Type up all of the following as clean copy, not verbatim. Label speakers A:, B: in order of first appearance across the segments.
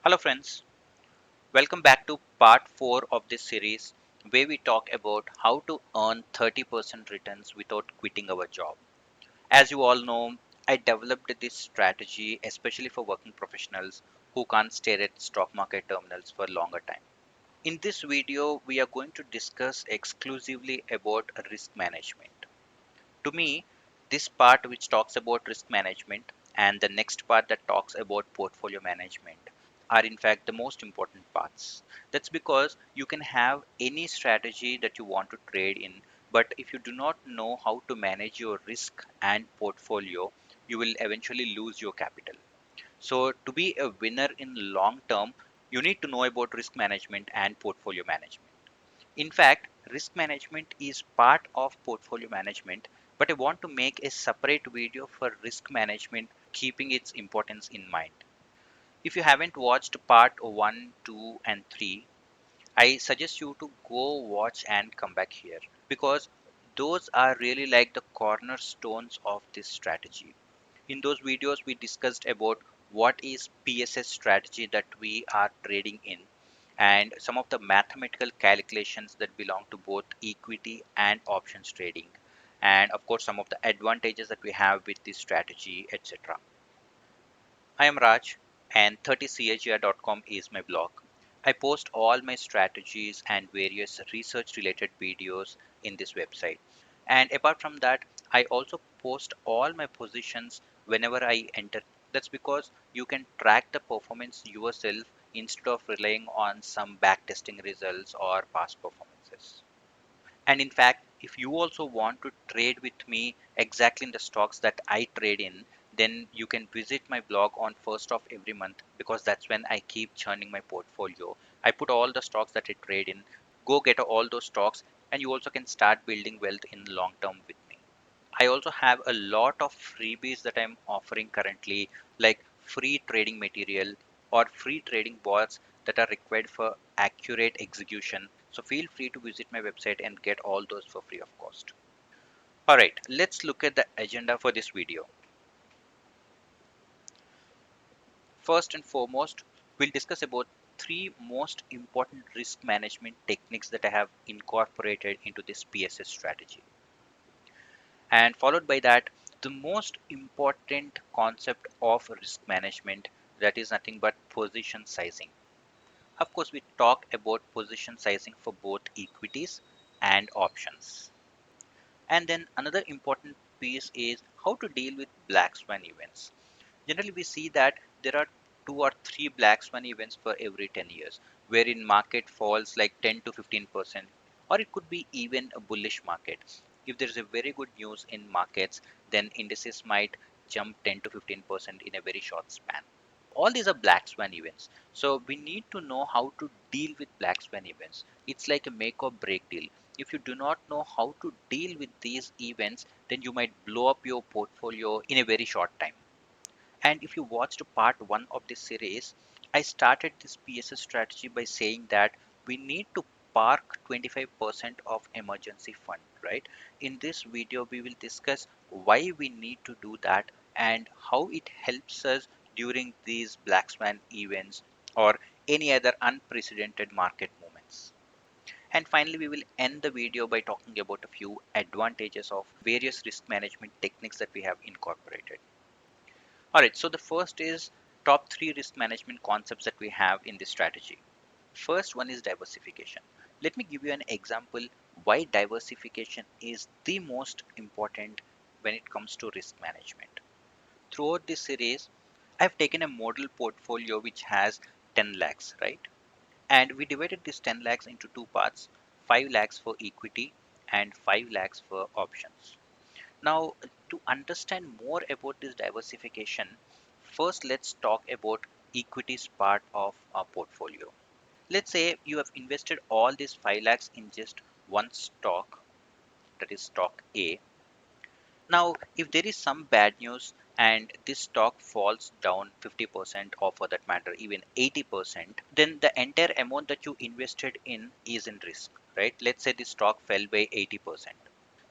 A: Hello friends, welcome back to part 4 of this series where we talk about how to earn 30% returns without quitting our job. As you all know, I developed this strategy especially for working professionals who can't stare at stock market terminals for a longer time. In this video, we are going to discuss exclusively about risk management. To me, this part which talks about risk management and the next part that talks about portfolio management are in fact the most important parts. That's because you can have any strategy that you want to trade in, but if you do not know how to manage your risk and portfolio, you will eventually lose your capital. So to be a winner in long term, you need to know about risk management and portfolio management. In fact, risk management is part of portfolio management, but I want to make a separate video for risk management, keeping its importance in mind. If you haven't watched part 1, 2, and 3, I suggest you to go watch and come back here because those are really like the cornerstones of this strategy. In those videos, we discussed about what is PSS strategy that we are trading in and some of the mathematical calculations that belong to both equity and options trading, and of course some of the advantages that we have with this strategy, etc. I am Raj, and 30chgr.com is my blog. I post all my strategies and various research related videos in this website. And apart from that, I also post all my positions whenever I enter. That's because you can track the performance yourself instead of relying on some backtesting results or past performances. And in fact, if you also want to trade with me exactly in the stocks that I trade in, then you can visit my blog on first of every month because that's when I keep churning my portfolio. I put all the stocks that I trade in. Go get all those stocks and you also can start building wealth in long term with me. I also have a lot of freebies that I'm offering currently, like free trading material or free trading bots that are required for accurate execution. So feel free to visit my website and get all those for free of cost. Alright, let's look at the agenda for this video. First and foremost, we'll discuss about three most important risk management techniques that I have incorporated into this PSS strategy. And followed by that, the most important concept of risk management, that is nothing but position sizing. Of course, we talk about position sizing for both equities and options. And then another important piece is how to deal with black swan events. Generally, we see that there are 2 or 3 black swan events for every 10 years, wherein market falls like 10 to 15%, or it could be even a bullish market. If there is a very good news in markets, then indices might jump 10 to 15% in a very short span. All these are black swan events. So we need to know how to deal with black swan events. It's like a make or break deal. If you do not know how to deal with these events, then you might blow up your portfolio in a very short time. And if you watched part 1 of this series, I started this PSS strategy by saying that we need to park 25% of emergency fund, right? In this video, we will discuss why we need to do that and how it helps us during these black swan events or any other unprecedented market movements. And finally, we will end the video by talking about a few advantages of various risk management techniques that we have incorporated. Alright, so the first is top 3 risk management concepts that we have in this strategy. First one is diversification. Let me give you an example why diversification is the most important when it comes to risk management. Throughout this series, I've taken a model portfolio which has 10 lakhs, right? And we divided this 10 lakhs into two parts, 5 lakhs for equity and 5 lakhs for options. Now, to understand more about this diversification, first let's talk about equities part of our portfolio. Let's say you have invested all these 5 lakhs in just one stock, that is stock A. Now, if there is some bad news and this stock falls down 50% or for that matter even 80%, then the entire amount that you invested in is in risk, right? Let's say the stock fell by 80%.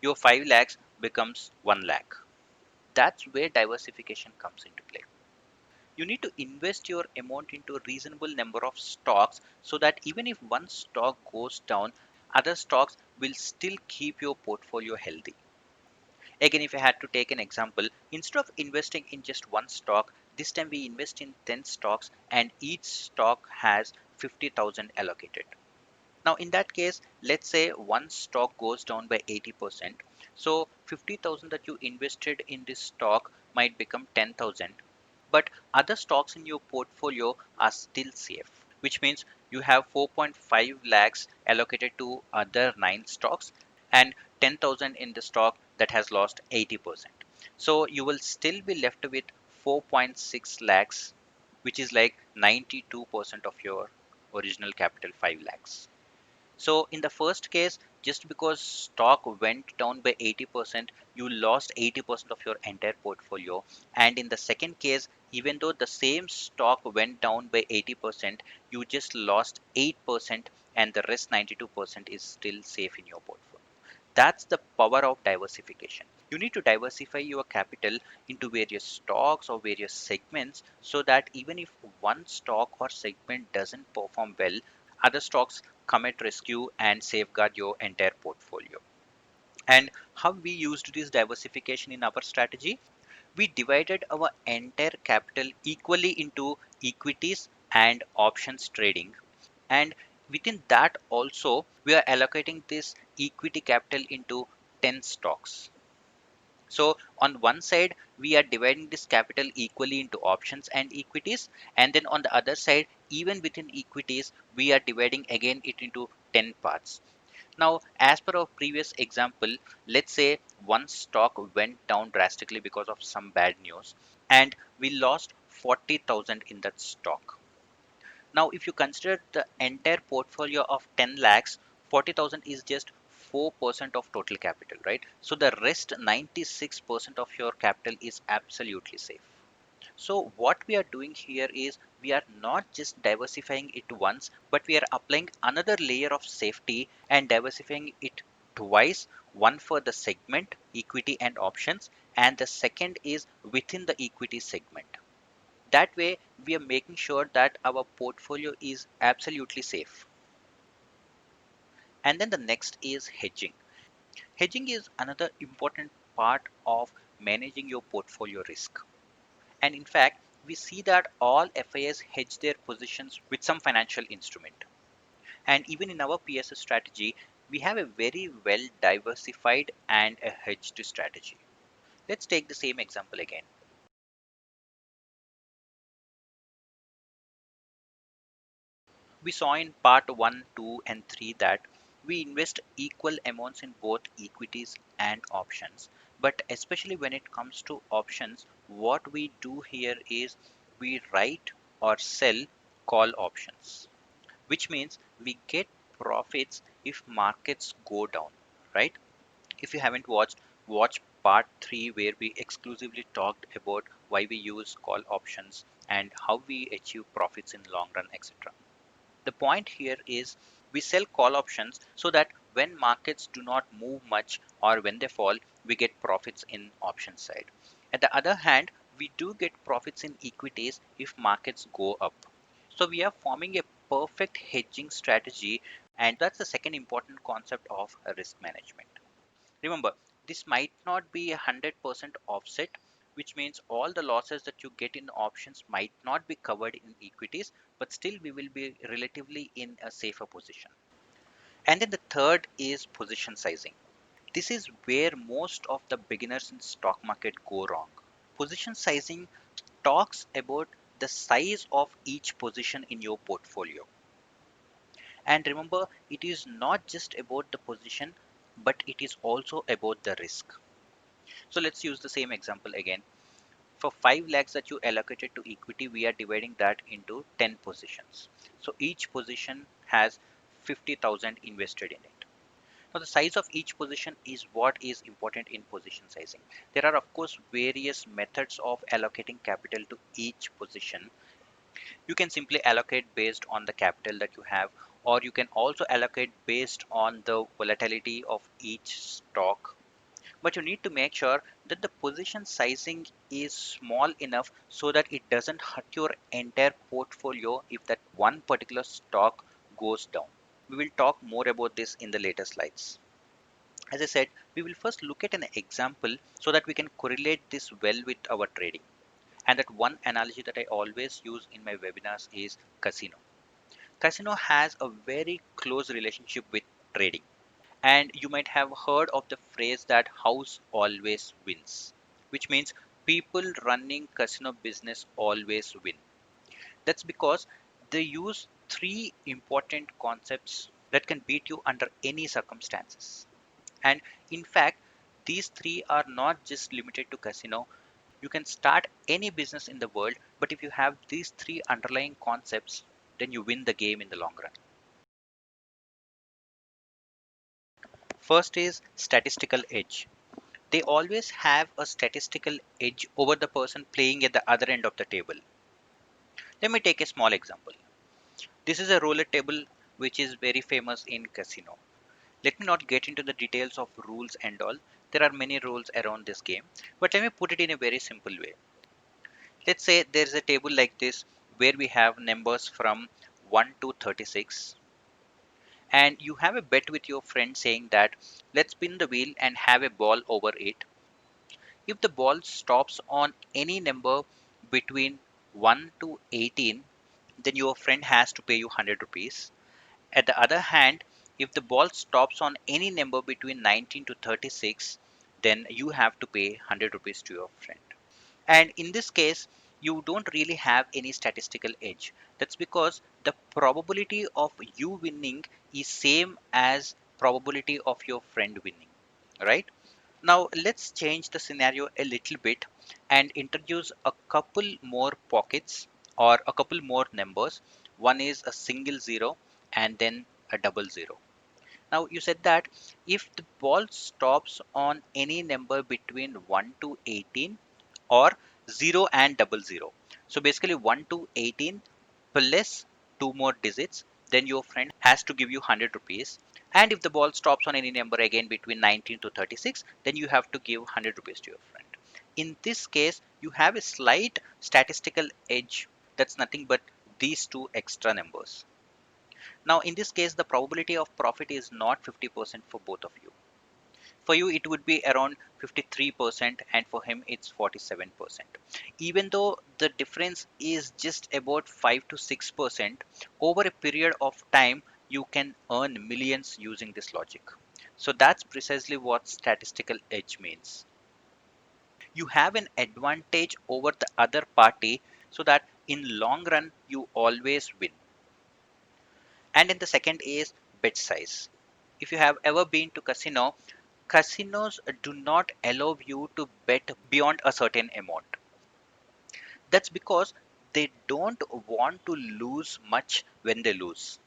A: Your 5 lakhs becomes 1 lakh. That's where diversification comes into play. You need to invest your amount into a reasonable number of stocks so that even if one stock goes down, other stocks will still keep your portfolio healthy. Again, if I had to take an example, instead of investing in just one stock, this time we invest in 10 stocks and each stock has 50,000 allocated. Now, in that case, let's say one stock goes down by 80%. So 50,000 that you invested in this stock might become 10,000. But other stocks in your portfolio are still safe, which means you have 4.5 lakhs allocated to other 9 stocks and 10,000 in the stock that has lost 80%. So you will still be left with 4.6 lakhs, which is like 92% of your original capital 5 lakhs. So in the first case, just because stock went down by 80%, you lost 80% of your entire portfolio. And in the second case, even though the same stock went down by 80%, you just lost 8% and the rest 92% is still safe in your portfolio. That's the power of diversification. You need to diversify your capital into various stocks or various segments so that even if one stock or segment doesn't perform well, other stocks come at rescue and safeguard your entire portfolio. And how we used this diversification in our strategy? We divided our entire capital equally into equities and options trading, and within that also we are allocating this equity capital into 10 stocks. So on one side we are dividing this capital equally into options and equities, and then on the other side, even within equities, we are dividing again it into 10 parts. Now, as per our previous example, let's say one stock went down drastically because of some bad news and we lost 40,000 in that stock. Now, if you consider the entire portfolio of 10 lakhs, 40,000 is just 4% of total capital, right? So the rest 96% of your capital is absolutely safe. So what we are doing here is we are not just diversifying it once, but we are applying another layer of safety and diversifying it twice, one for the segment, equity and options, and the second is within the equity segment. That way, we are making sure that our portfolio is absolutely safe. And then the next is hedging. Hedging is another important part of managing your portfolio risk. And in fact, we see that all FIs hedge their positions with some financial instrument. And even in our PSS strategy, we have a very well diversified and a hedged strategy. Let's take the same example again. We saw in part 1, 2, and 3 that we invest equal amounts in both equities and options. But especially when it comes to options, what we do here is we write or sell call options, which means we get profits if markets go down, right? If you haven't watched, watch part 3 where we exclusively talked about why we use call options and how we achieve profits in long run, etc. The point here is we sell call options so that when markets do not move much or when they fall, we get profits in option side. At the other hand, we do get profits in equities if markets go up. So we are forming a perfect hedging strategy, and that's the second important concept of risk management. Remember, this might not be 100% offset, which means all the losses that you get in options might not be covered in equities, but still we will be relatively in a safer position. And then the third is position sizing. This is where most of the beginners in stock market go wrong. Position sizing talks about the size of each position in your portfolio. And remember, it is not just about the position, but it is also about the risk. So let's use the same example again. For 5 lakhs that you allocated to equity, we are dividing that into 10 positions. So each position has 50,000 invested in it. Now the size of each position is what is important in position sizing. There are of course various methods of allocating capital to each position. You can simply allocate based on the capital that you have, or you can also allocate based on the volatility of each stock. but you need to make sure that the position sizing is small enough so that it doesn't hurt your entire portfolio if that one particular stock goes down. We will talk more about this in the later slides. As I said, we will first look at an example so that we can correlate this well with our trading. And that one analogy that I always use in my webinars is casino. Casino has a very close relationship with trading. And you might have heard of the phrase that house always wins, which means people running casino business always win. That's because they use three important concepts that can beat you under any circumstances. And in fact, these three are not just limited to casino. You can start any business in the world, but if you have these three underlying concepts, then you win the game in the long run. First is statistical edge. They always have a statistical edge over the person playing at the other end of the table. Let me take a small example. This is a roulette table which is very famous in casino. Let me not get into the details of rules and all. There are many rules around this game, but let me put it in a very simple way. Let's say there is a table like this where we have numbers from 1 to 36, and you have a bet with your friend saying that let's spin the wheel and have a ball over it. If the ball stops on any number between 1 to 18, then your friend has to pay you 100 rupees. At the other hand, if the ball stops on any number between 19 to 36, then you have to pay 100 rupees to your friend. And in this case, you don't really have any statistical edge. That's because the probability of you winning is same as probability of your friend winning, right? Now let's change the scenario a little bit and introduce a couple more pockets or a couple more numbers. One is a single zero and then a double zero. Now you said that if the ball stops on any number between 1 to 18 or 0 and double zero. So basically 1 to 18 plus two more digits, then your friend has to give you 100 rupees. And if the ball stops on any number again between 19 to 36, then you have to give 100 rupees to your friend. In this case, you have a slight statistical edge. That's nothing but these two extra numbers. Now, in this case, the probability of profit is not 50% for both of you. For you, it would be around 53%, and for him, it's 47%. Even though the difference is just about 5 to 6%, over a period of time, you can earn millions using this logic. So that's precisely what statistical edge means. You have an advantage over the other party so that in long run, you always win. And then the second is bet size. If you have ever been to casino, casinos do not allow you to bet beyond a certain amount. That's because they don't want to lose much when they lose.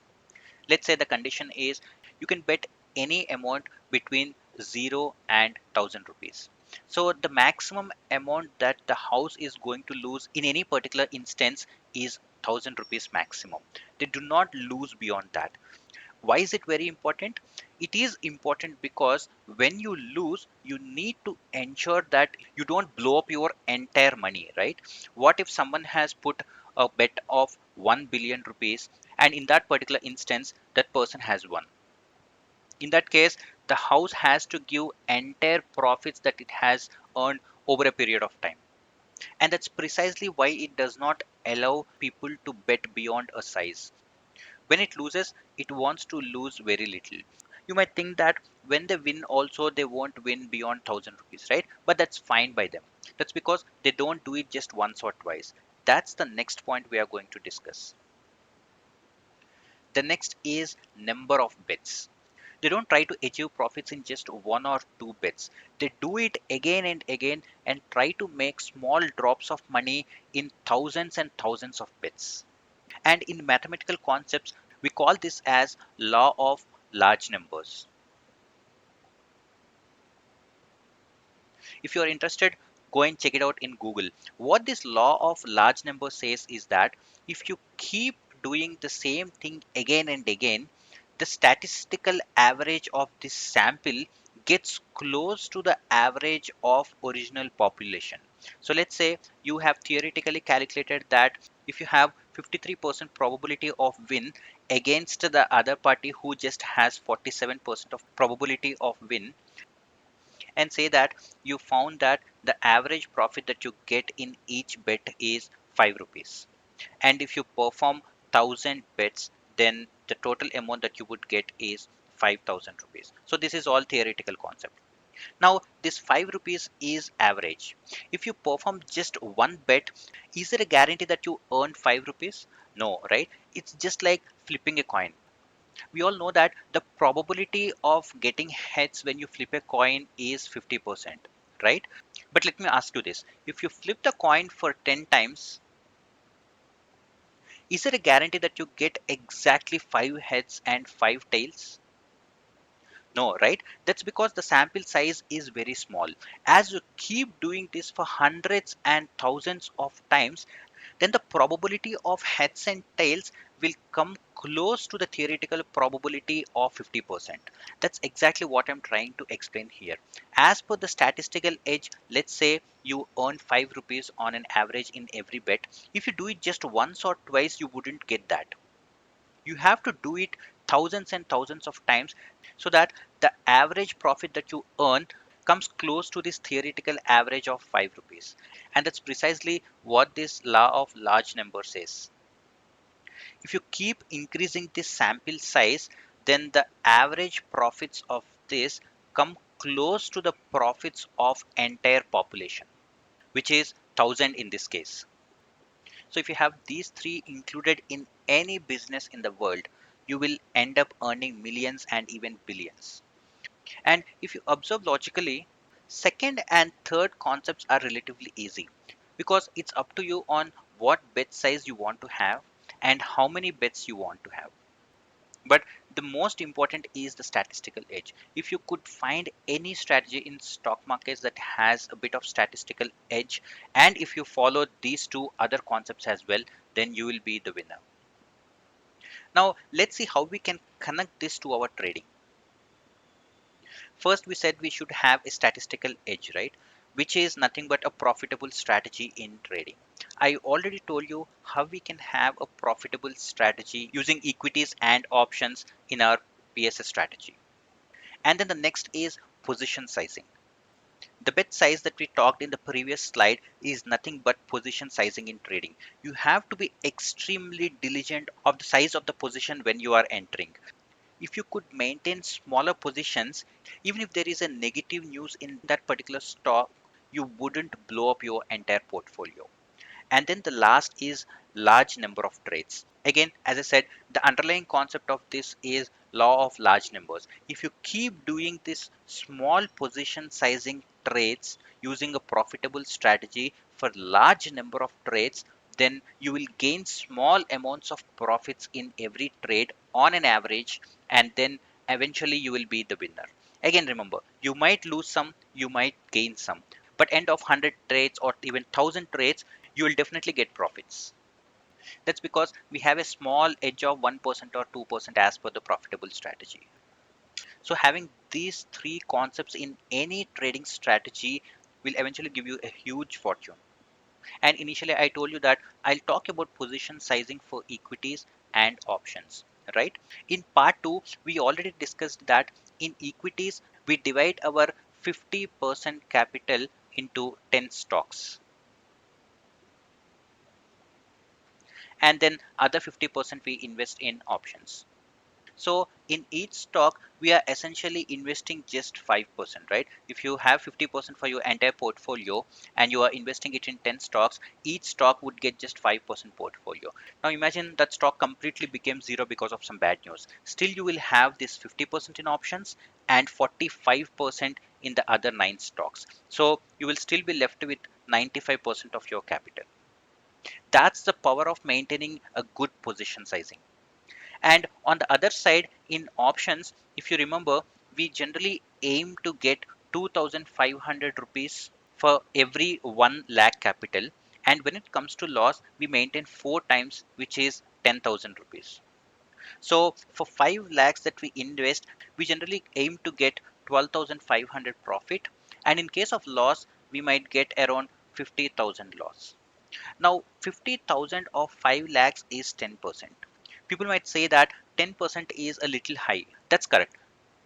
A: Let's say the condition is you can bet any amount between 0 and 1000 rupees. So the maximum amount that the house is going to lose in any particular instance is 1000 rupees maximum. They do not lose beyond that. Why is it very important? It is important because when you lose, you need to ensure that you don't blow up your entire money, right? What if someone has put a bet of 1 billion rupees and in that particular instance, that person has won? In that case, the house has to give entire profits that it has earned over a period of time. And that's precisely why it does not allow people to bet beyond a size. When it loses, it wants to lose very little. You might think that when they win also they won't win beyond 1000 rupees, right? But that's fine by them. That's because they don't do it just once or twice. That's the next point we are going to discuss. The next is number of bets. They don't try to achieve profits in just one or two bets. They do it again and again and try to make small drops of money in thousands and thousands of bets. And in mathematical concepts, we call this as law of large numbers. If you are interested, go and check it out in Google. What this law of large numbers says is that if you keep doing the same thing again and again, the statistical average of this sample gets close to the average of original population. So let's say you have theoretically calculated that if you have 53% probability of win against the other party who just has 47% of probability of win, and say that you found that the average profit that you get in each bet is 5 rupees, and if you perform 1000 bets, then the total amount that you would get is 5000 rupees. So this is all theoretical concept. Now this 5 rupees is average. If you perform just one bet, is there a guarantee that you earn 5 rupees? No, right? It's just like flipping a coin. We all know that the probability of getting heads when you flip a coin is 50%, right? But let me ask you this. If you flip the coin for 10 times, is there a guarantee that you get exactly 5 heads and 5 tails? No, right? That's because the sample size is very small. As you keep doing this for hundreds and thousands of times, then the probability of heads and tails will come close to the theoretical probability of 50%. That's exactly what I'm trying to explain here. As per the statistical edge, let's say you earn 5 rupees on an average in every bet. If you do it just once or twice, you wouldn't get that. You have to do it thousands and thousands of times so that the average profit that you earn comes close to this theoretical average of 5 rupees. And that's precisely what this law of large number says. If you keep increasing this sample size, then the average profits of this come close to the profits of entire population, which is 1000 in this case. So if you have these three included in any business in the world, you will end up earning millions and even billions. And if you observe logically, second and third concepts are relatively easy because it's up to you on what bet size you want to have and how many bets you want to have. But the most important is the statistical edge. If you could find any strategy in stock markets that has a bit of statistical edge, and if you follow these two other concepts as well, then you will be the winner. Now, let's see how we can connect this to our trading. First, we said we should have a statistical edge, right? Which is nothing but a profitable strategy in trading. I already told you how we can have a profitable strategy using equities and options in our PSS strategy. And then the next is position sizing. The bet size that we talked in the previous slide is nothing but position sizing in trading. You have to be extremely diligent of the size of the position when you are entering. If you could maintain smaller positions, even if there is a negative news in that particular stock, you wouldn't blow up your entire portfolio. And then the last is large number of trades. Again, as I said, the underlying concept of this is law of large numbers. If you keep doing this small position sizing trades using a profitable strategy for large number of trades, then you will gain small amounts of profits in every trade on an average, and then eventually you will be the winner. Again, remember, you might lose some, you might gain some, but end of 100 trades or even 1000 trades, you will definitely get profits. That's because we have a small edge of 1% or 2% as per the profitable strategy. So having these three concepts in any trading strategy will eventually give you a huge fortune. And initially I told you that I'll talk about position sizing for equities and options, right? In part 2, we already discussed that in equities we divide our 50% capital into 10 stocks, and then other 50% we invest in options. So in each stock, we are essentially investing just 5%, right? If you have 50% for your entire portfolio and you are investing it in 10 stocks, each stock would get just 5% portfolio. Now imagine that stock completely became zero because of some bad news. Still, you will have this 50% in options and 45% in the other 9 stocks. So you will still be left with 95% of your capital. That's the power of maintaining a good position sizing. And on the other side, in options, if you remember, we generally aim to get 2500 rupees for every 1 lakh capital. And when it comes to loss, we maintain 4 times, which is 10,000 rupees. So for 5 lakhs that we invest, we generally aim to get 12,500 profit, and in case of loss we might get around 50,000 loss. Now 50,000 of 5 lakhs is 10%. People might say that 10% is a little high. That's correct.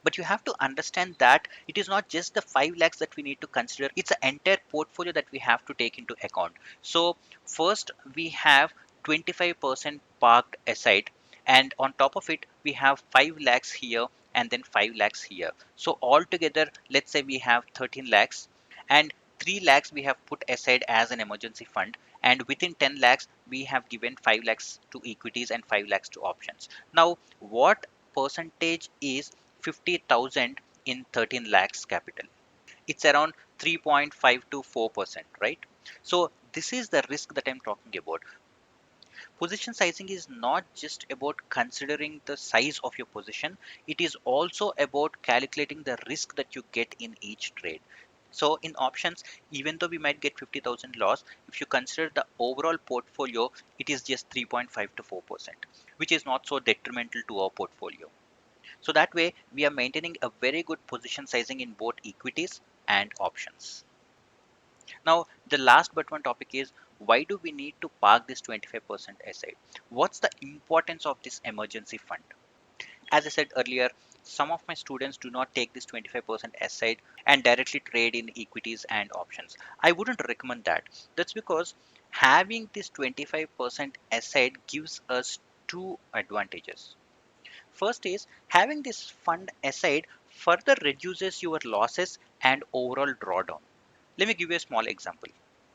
A: But you have to understand that it is not just the 5 lakhs that we need to consider, it's the entire portfolio that we have to take into account. So first we have 25% parked aside, and on top of it we have 5 lakhs here and then 5 lakhs here. So altogether let's say we have 13 lakhs, and 3 lakhs we have put aside as an emergency fund, and within 10 lakhs we have given 5 lakhs to equities and 5 lakhs to options. Now what percentage is 50,000 in 13 lakhs capital? It's around 3.5 to 4%, right? So this is the risk that I'm talking about. Position sizing is not just about considering the size of your position, it is also about calculating the risk that you get in each trade. So in options, even though we might get 50,000 loss, if you consider the overall portfolio, it is just 3.5 to 4%, which is not so detrimental to our portfolio. So that way we are maintaining a very good position sizing in both equities and options. Now the last but one topic is, why do we need to park this 25% aside? What's the importance of this emergency fund? As I said earlier, some of my students do not take this 25% aside and directly trade in equities and options. I wouldn't recommend that. That's because having this 25% aside gives us two advantages. First is, having this fund aside further reduces your losses and overall drawdown. Let me give you a small example.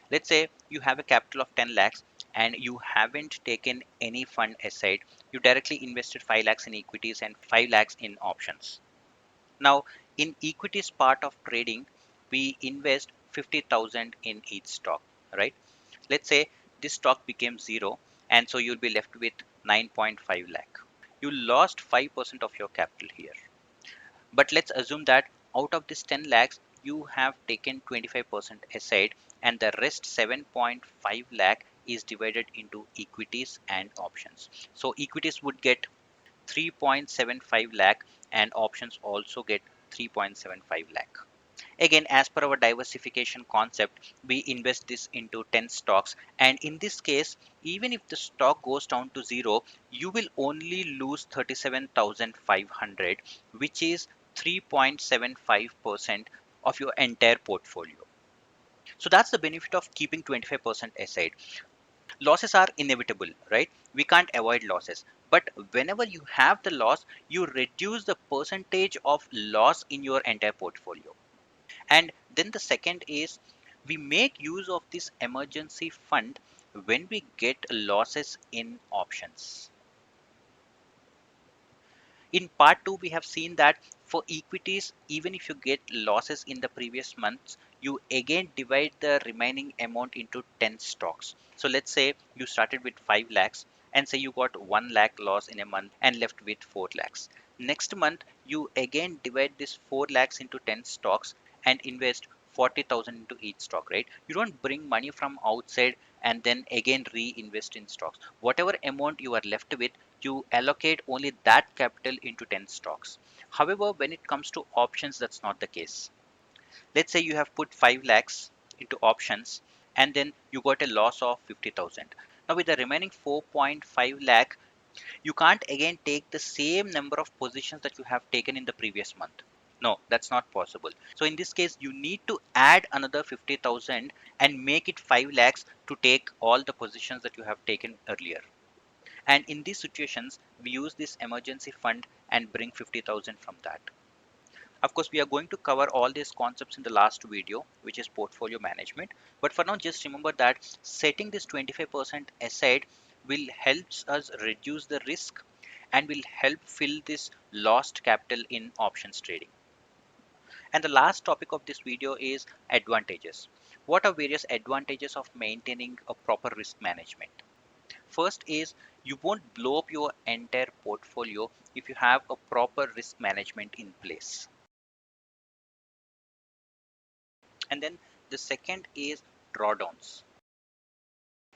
A: Let's say you have a capital of 10 lakhs and you haven't taken any fund aside. You directly invested 5 lakhs in equities and 5 lakhs in options. Now, in equities part of trading, we invest 50,000 in each stock, right? Let's say this stock became zero, and so you'll be left with 9.5 lakh. You lost 5% of your capital here. But let's assume that out of this 10 lakhs, you have taken 25% aside, and the rest 7.5 lakh is divided into equities and options. So equities would get 3.75 lakh and options also get 3.75 lakh. Again, as per our diversification concept, we invest this into 10 stocks, and in this case, even if the stock goes down to zero, you will only lose 37,500, which is 3.75% of your entire portfolio. So that's the benefit of keeping 25% aside. Losses are inevitable, right? We can't avoid losses, but whenever you have the loss, you reduce the percentage of loss in your entire portfolio. And then the second is, we make use of this emergency fund when we get losses in options. In part 2, we have seen that for equities, even if you get losses in the previous months, you again divide the remaining amount into 10 stocks. So let's say you started with 5 lakhs and say you got 1 lakh loss in a month and left with 4 lakhs. Next month, you again divide this 4 lakhs into 10 stocks and invest 40,000 into each stock, right? You don't bring money from outside and then again reinvest in stocks. Whatever amount you are left with, you allocate only that capital into 10 stocks. However, when it comes to options, that's not the case. Let's say you have put 5 lakhs into options and then you got a loss of 50,000. Now with the remaining 4.5 lakh, you can't again take the same number of positions that you have taken in the previous month. No, that's not possible. So in this case, you need to add another 50,000 and make it 5 lakhs to take all the positions that you have taken earlier. And in these situations, we use this emergency fund and bring 50,000 from that. Of course, we are going to cover all these concepts in the last video, which is portfolio management. But for now, just remember that setting this 25% aside will helps us reduce the risk and will help fill this lost capital in options trading. And the last topic of this video is advantages. What are various advantages of maintaining a proper risk management? First is, you won't blow up your entire portfolio if you have a proper risk management in place. And then the second is drawdowns.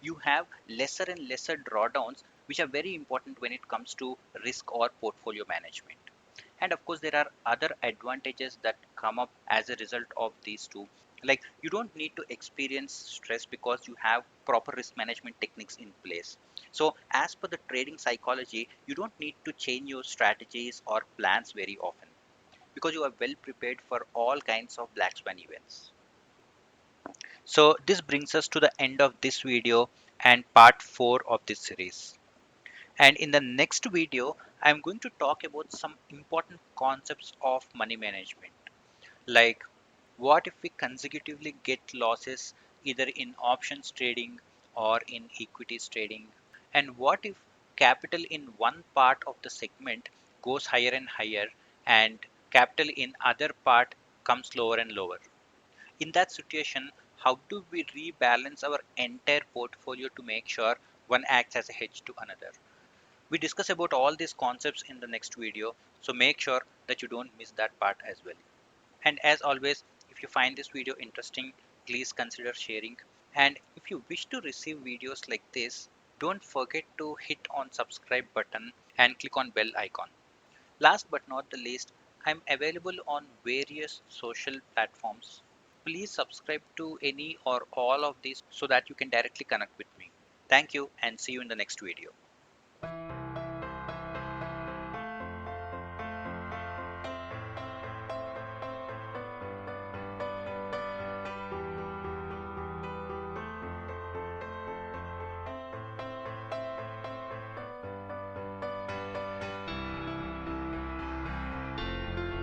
A: You have lesser and lesser drawdowns, which are very important when it comes to risk or portfolio management. And of course, there are other advantages that come up as a result of these two. Like, you don't need to experience stress because you have proper risk management techniques in place. So as per the trading psychology, you don't need to change your strategies or plans very often because you are well prepared for all kinds of black swan events. So this brings us to the end of this video and part 4 of this series. And in the next video, I'm going to talk about some important concepts of money management. Like, what if we consecutively get losses either in options trading or in equities trading? And what if capital in one part of the segment goes higher and higher and capital in other part comes lower and lower? In that situation, how do we rebalance our entire portfolio to make sure one acts as a hedge to another? We discuss about all these concepts in the next video, so make sure that you don't miss that part as well. And as always, if you find this video interesting, please consider sharing. And if you wish to receive videos like this, don't forget to hit on subscribe button and click on bell icon. Last but not the least, I'm available on various social platforms. Please subscribe to any or all of these so that you can directly connect with me. Thank you and see you in the next video.